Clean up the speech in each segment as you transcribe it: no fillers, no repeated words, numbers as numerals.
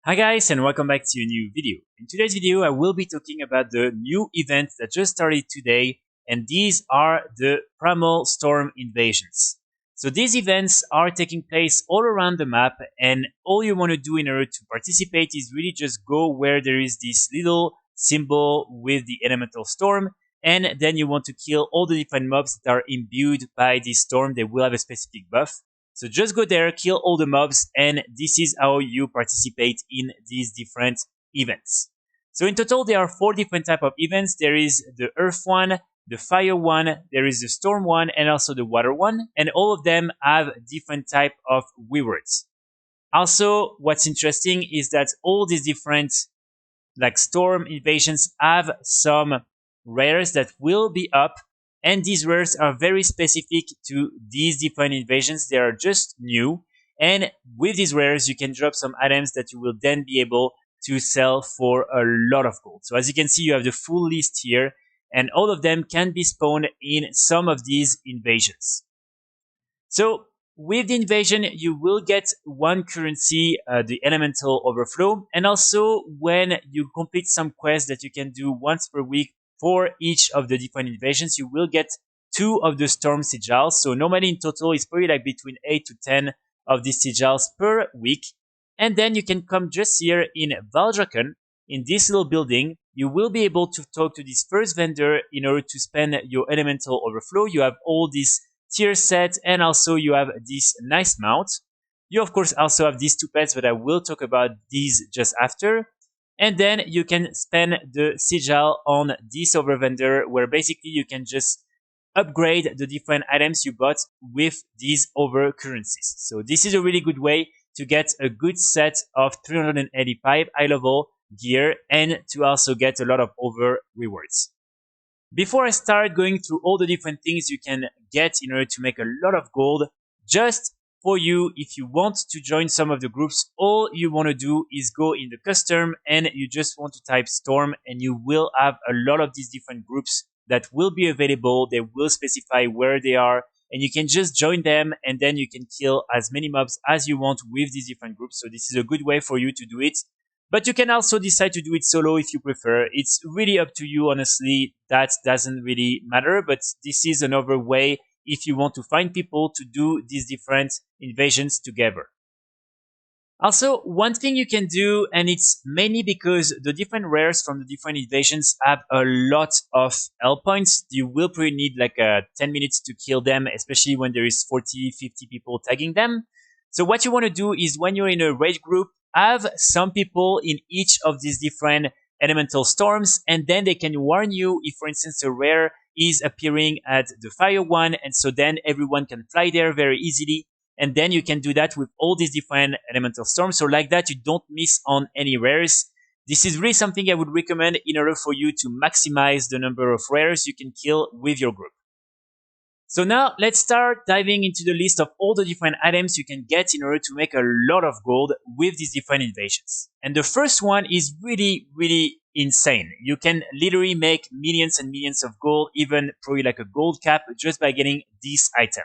Hi guys and welcome back to a new video. In today's video I will be talking about the new events that just started today, and these are the Primal Storm invasions. So these events are taking place all around the map, and all you want to do in order to participate is really just go where there is this little symbol with the elemental storm, and then you want to kill all the different mobs that are imbued by this storm. They will have a specific buff. So just go there, kill all the mobs, and this is how you participate in these different events. So in total, there are 4 different types of events. There is the earth one, the fire one, there is the storm one, and also the water one. And all of them have different type of rewards. Also, what's interesting is that all these different storm invasions have some rares that will be up, and these rares are very specific to these different invasions. They are just new, and with these rares you can drop some items that you will then be able to sell for a lot of gold. So as you can see, you have the full list here, and all of them can be spawned in some of these invasions. So with the invasion, you will get 1 currency, the elemental overflow, and also when you complete some quests that you can do once per week for each of the different invasions, you will get 2 of the storm sigils. So normally in total it's probably like between 8 to 10 of these sigils per week. And then you can come just here in Valdraken, in this little building. You will be able to talk to this first vendor in order to spend your elemental overflow. You have all these tier set, and also you have this nice mount. You of course also have these 2 pets, but I will talk about these just after. And then you can spend the sigil on this over vendor, where basically you can just upgrade the different items you bought with these over currencies. So this is a really good way to get a good set of 385 high level gear, and to also get a lot of over rewards. Before I start going through all the different things you can get in order to make a lot of gold, just for you, if you want to join some of the groups, all you want to do is go in the custom and you just want to type storm, and you will have a lot of these different groups that will be available. They will specify where they are, and you can just join them, and then you can kill as many mobs as you want with these different groups. So this is a good way for you to do it. But you can also decide to do it solo if you prefer. It's really up to you, honestly. That doesn't really matter, but this is another way if you want to find people to do these different invasions together. Also, one thing you can do, and it's mainly because the different rares from the different invasions have a lot of L points. You will probably need like 10 minutes to kill them, especially when there is 40, 50 people tagging them. So what you want to do is, when you're in a raid group, have some people in each of these different elemental storms, and then they can warn you if, for instance, a rare is appearing at the fire one, and so then everyone can fly there very easily, and then you can do that with all these different elemental storms. So like that, you don't miss on any rares. This is really something I would recommend in order for you to maximize the number of rares you can kill with your group. So now let's start diving into the list of all the different items you can get in order to make a lot of gold with these different invasions. And the first one is really insane. You can literally make millions and millions of gold, even probably like a gold cap, just by getting this item.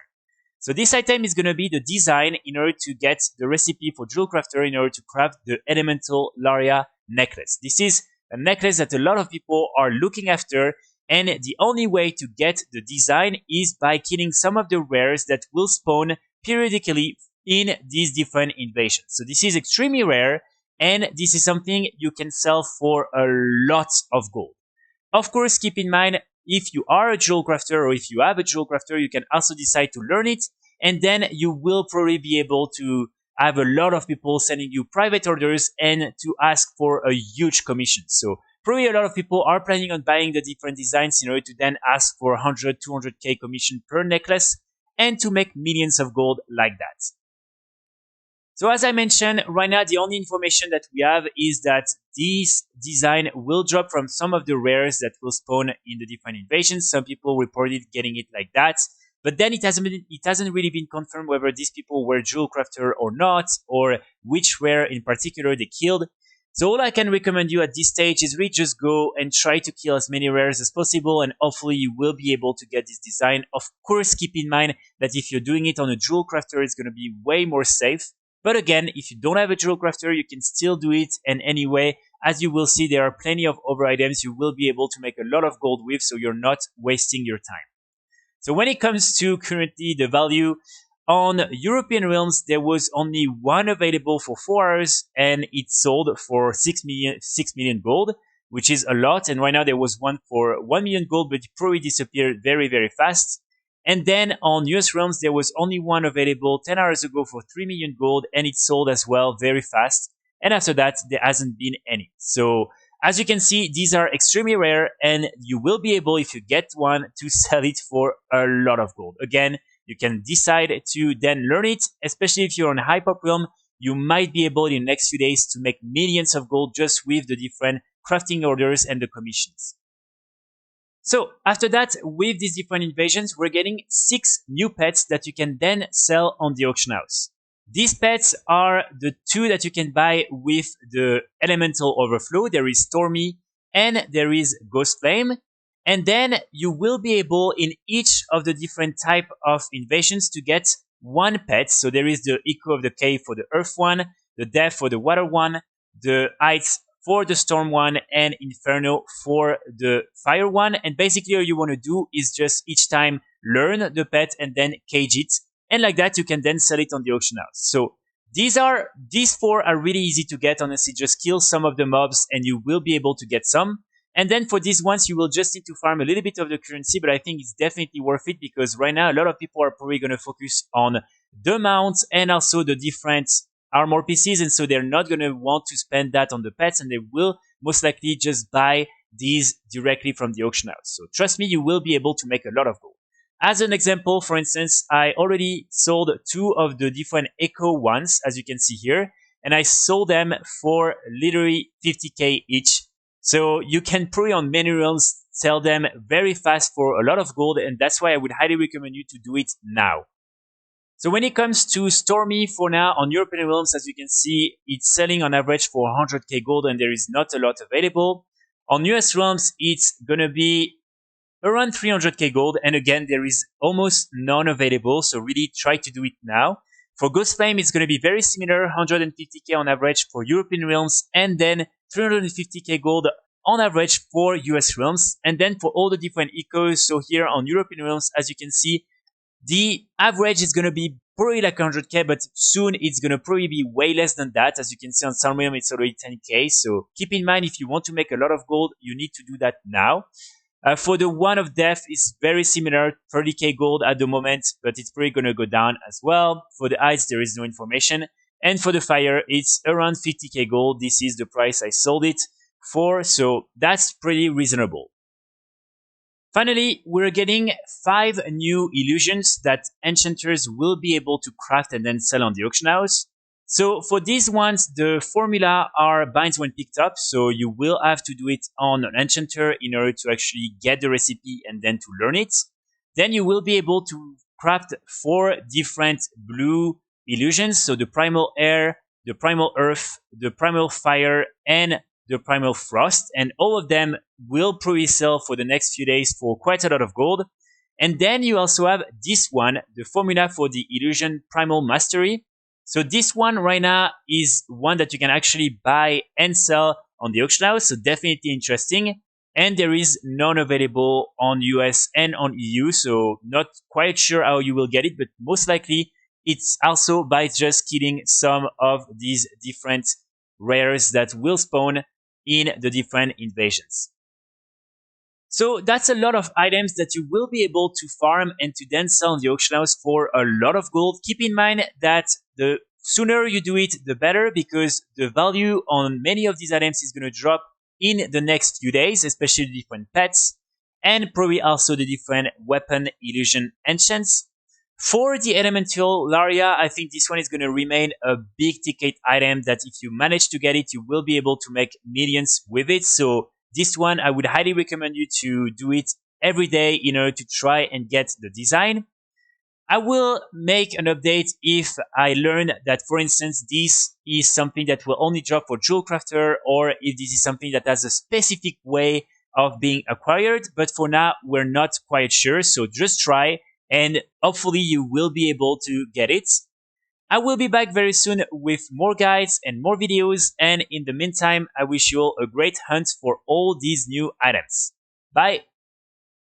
So this item is going to be the design in order to get the recipe for Jewel Crafter in order to craft the elemental Lariat necklace. This is a necklace that a lot of people are looking after, and the only way to get the design is by killing some of the rares that will spawn periodically in these different invasions. So this is extremely rare, and this is something you can sell for a lot of gold. Of course, keep in mind, if you are a jewel crafter or if you have a jewel crafter, you can also decide to learn it, and then you will probably be able to have a lot of people sending you private orders and to ask for a huge commission. So probably a lot of people are planning on buying the different designs in order to then ask for 100, 200k commission per necklace, and to make millions of gold like that. So as I mentioned, right now the only information that we have is that this design will drop from some of the rares that will spawn in the different invasions. Some people reported getting it like that, but then it hasn't really been confirmed whether these people were jewel crafter or not, or which rare in particular they killed. So all I can recommend you at this stage is really just go and try to kill as many rares as possible, and hopefully you will be able to get this design. Of course, keep in mind that if you're doing it on a jewel crafter, it's going to be way more safe. But again, if you don't have a jewel crafter, you can still do it. And anyway, as you will see, there are plenty of other items you will be able to make a lot of gold with, so you're not wasting your time. So when it comes to currently the value, on European realms, there was only one available for 4 hours, and it sold for 6 million gold, which is a lot. And right now there was one for 1 million gold, but it probably disappeared very, very fast. And then on US realms, there was only one available 10 hours ago for 3 million gold, and it sold as well very fast. And after that, there hasn't been any. So as you can see, these are extremely rare, and you will be able, if you get one, to sell it for a lot of gold. Again, you can decide to then learn it, especially if you're on a high pop realm. You might be able in the next few days to make millions of gold just with the different crafting orders and the commissions. So after that, with these different invasions, we're getting 6 new pets that you can then sell on the auction house. These pets are the 2 that you can buy with the elemental overflow. There is Stormy and there is Ghost Flame. And then you will be able in each of the different type of invasions to get 1 pet. So there is the Echo of the Cave for the Earth one, the Death for the Water one, the Heights for the Storm one, and Inferno for the Fire one. And basically all you want to do is just each time learn the pet and then cage it. And like that, you can then sell it on the auction house. So these 4 are really easy to get, honestly. Just kill some of the mobs and you will be able to get some. And then for these ones, you will just need to farm a little bit of the currency, but I think it's definitely worth it because right now a lot of people are probably going to focus on the mounts and also the different armor pieces, and so they're not going to want to spend that on the pets, and they will most likely just buy these directly from the auction house. So trust me, you will be able to make a lot of gold. As an example, for instance, I already sold 2 of the different Echo ones, as you can see here, and I sold them for literally 50k each. So you can probably on many realms sell them very fast for a lot of gold, and that's why I would highly recommend you to do it now. So when it comes to Stormy, for now on European realms, as you can see, it's selling on average for 100k gold, and there is not a lot available. On US realms, it's gonna be around 300k gold, and again, there is almost none available, so really try to do it now. For Ghost Flame, it's going to be very similar, 150k on average for European realms, and then 350k gold on average for US realms. And then for all the different ecos, so here on European realms, as you can see, the average is going to be probably like 100k, but soon it's going to probably be way less than that. As you can see on some realm, it's already 10k, so keep in mind if you want to make a lot of gold, you need to do that now. For the one of death, it's very similar, 30k gold at the moment, but it's probably going to go down as well. For the ice, there is no information. And for the fire, it's around 50k gold. This is the price I sold it for, so that's pretty reasonable. Finally, we're getting 5 new illusions that enchanters will be able to craft and then sell on the auction house. So for these ones, the formula are binds when picked up, so you will have to do it on an enchanter in order to actually get the recipe and then to learn it. Then you will be able to craft 4 different blue illusions, so the Primal Air, the Primal Earth, the Primal Fire, and the Primal Frost, and all of them will probably sell for the next few days for quite a lot of gold. And then you also have this one, the formula for the illusion Primal Mastery. So this one right now is one that you can actually buy and sell on the auction house, so definitely interesting. And there is none available on US and on EU, so not quite sure how you will get it, but most likely it's also by just killing some of these different rares that will spawn in the different invasions. So that's a lot of items that you will be able to farm and to then sell on the auction house for a lot of gold. Keep in mind that the sooner you do it, the better, because the value on many of these items is going to drop in the next few days, especially the different pets, and probably also the different weapon illusion enchants. For the elemental Lariat, I think this one is going to remain a big ticket item that if you manage to get it, you will be able to make millions with it. So this one, I would highly recommend you to do it every day in order to try and get the design. I will make an update if I learn that, for instance, this is something that will only drop for Jewel Crafter, or if this is something that has a specific way of being acquired. But for now, we're not quite sure, so just try, and hopefully you will be able to get it. I will be back very soon with more guides and more videos, and in the meantime, I wish you all a great hunt for all these new items. Bye!